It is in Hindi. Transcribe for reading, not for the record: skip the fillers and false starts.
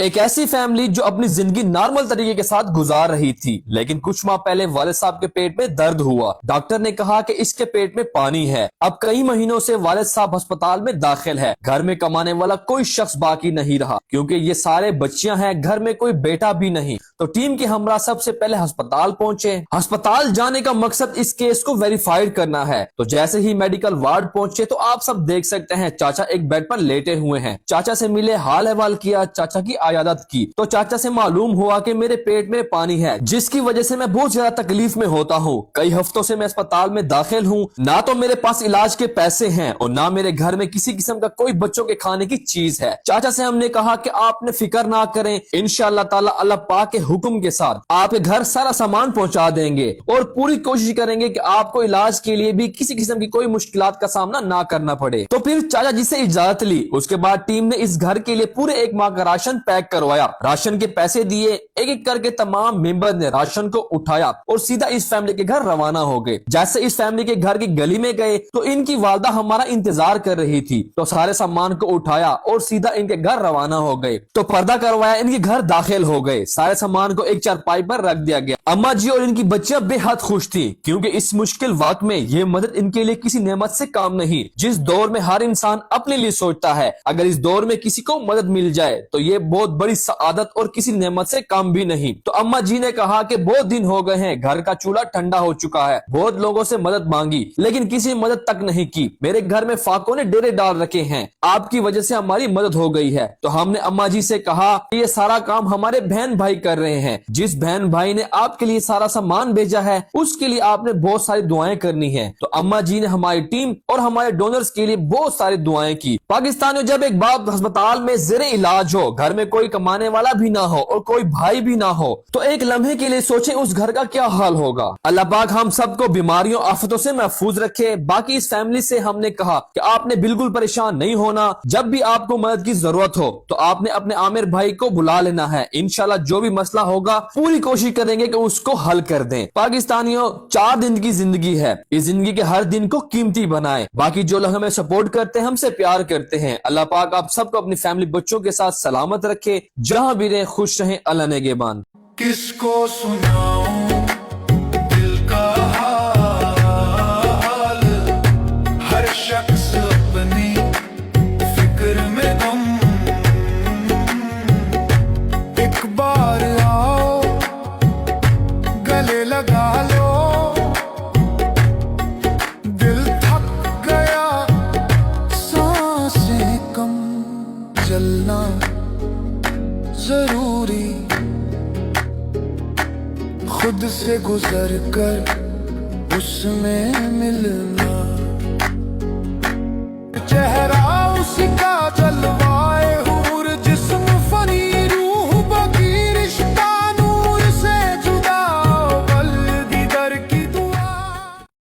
एक ऐसी फैमिली जो अपनी जिंदगी नॉर्मल तरीके के साथ गुजार रही थी, लेकिन कुछ माह पहले वालिद साहब के पेट में दर्द हुआ। डॉक्टर ने कहा कि इसके पेट में पानी है। अब कई महीनों से वालिद साहब अस्पताल में दाखिल है। घर में कमाने वाला कोई शख्स बाकी नहीं रहा, क्योंकि ये सारे बच्चियां हैं, घर में कोई बेटा भी नहीं। तो टीम के हमरा सबसे पहले अस्पताल पहुंचे। अस्पताल जाने का मकसद इस केस को वेरीफाइड करना है। तो जैसे ही मेडिकल वार्ड पहुंचे तो आप सब देख सकते हैं चाचा एक बेड पर लेटे हुए हैं। चाचा से मिले, हाल अहवाल किया, चाचा की आयादत की। तो चाचा से मालूम हुआ कि मेरे पेट में पानी है, जिसकी वजह से मैं बहुत ज्यादा तकलीफ में होता हूँ। कई हफ्तों से मैं अस्पताल में दाखिल हूँ। ना तो मेरे पास इलाज के पैसे हैं और ना मेरे घर में किसी किस्म का कोई बच्चों के खाने की चीज है। चाचा से हमने कहा कि आपने फिक्र ना करें, इंशाअल्लाह ताला अल्लाह पाक के हुक्म के साथ आपके घर सारा सामान पहुंचा देंगे और पूरी कोशिश करेंगे कि आपको इलाज के लिए भी किसी किस्म की कोई मुश्किलात का सामना ना करना पड़े। तो फिर चाचा जी से इजाजत ली। उसके बाद टीम ने इस घर के लिए पूरे एक माह का राशन पैक करवाया। राशन के पैसे दिए। एक एक करके तमाम मेंबर ने राशन को उठाया और सीधा इस फैमिली के घर रवाना हो गए। जैसे इस फैमिली के घर की गली में गए तो इनकी वालदा हमारा इंतजार कर रही थी। तो सारे सामान को उठाया और सीधा इनके घर रवाना हो गए। तो पर्दा करवाया, इनके घर दाखिल हो गए। सारे सामान को एक चारपाई पर रख दिया गया। अम्मा जी और इनकी बच्चियां बेहद खुश थी, क्योंकि इस मुश्किल वक्त में ये मदद इनके लिए किसी नेमत से काम नहीं। जिस दौर में हर इंसान अपने लिए सोचता है, अगर इस दौर में किसी को मदद मिल जाए तो ये बहुत बड़ी सआदत और किसी नेमत से कम भी नहीं। तो अम्मा जी ने कहा कि बहुत दिन हो गए हैं, घर का चूल्हा ठंडा हो चुका है, बहुत लोगों से मदद मांगी लेकिन किसी मदद तक नहीं की। मेरे घर में फाकों ने डेरे डाल रखे हैं, आपकी वजह से हमारी मदद हो गई है। तो हमने अम्मा जी से कहा कि ये सारा काम हमारे बहन भाई कर रहे हैं। जिस बहन भाई ने आपके लिए सारा सामान भेजा है उसके लिए आपने बहुत सारी दुआएं करनी है। तो अम्मा जी ने हमारी टीम और हमारे डोनर्स के लिए बहुत सारी दुआएं की। पाकिस्तानियों, जब एक बाप अस्पताल में जेरे इलाज हो, घर में कोई कमाने वाला भी ना हो और कोई भाई भी ना हो, तो एक लम्हे के लिए सोचें उस घर का क्या हाल होगा। अल्लाह पाक हम सबको बीमारियों आफतों से महफूज रखे। बाकी इस फैमिली से हमने कहा कि आपने बिल्कुल परेशान नहीं होना। जब भी आपको मदद की जरूरत हो तो आपने अपने आमिर भाई को बुला लेना है। इंशाल्लाह जो भी मसला होगा पूरी कोशिश करेंगे कि उसको हल कर दें। पाकिस्तानियों, 4 दिन की जिंदगी है, इस जिंदगी के हर दिन को कीमती बनाएं। बाकी जो लोग हमें सपोर्ट करते हैं, हमसे प्यार करते हैं, अल्लाह पाक आप सबको अपनी फैमिली बच्चों के साथ सलामत रखे। जहां भी रहे खुश रहें। अल्लाह नेगेबान। किसको सुनाऊं दिल का हाल, हर शख्स अपनी फिक्र में गुम। एक बार आओ गले लगा लो, दिल थक गया सांसें कम। चलना जरूरी, खुद से गुजर कर उसमें मिलना।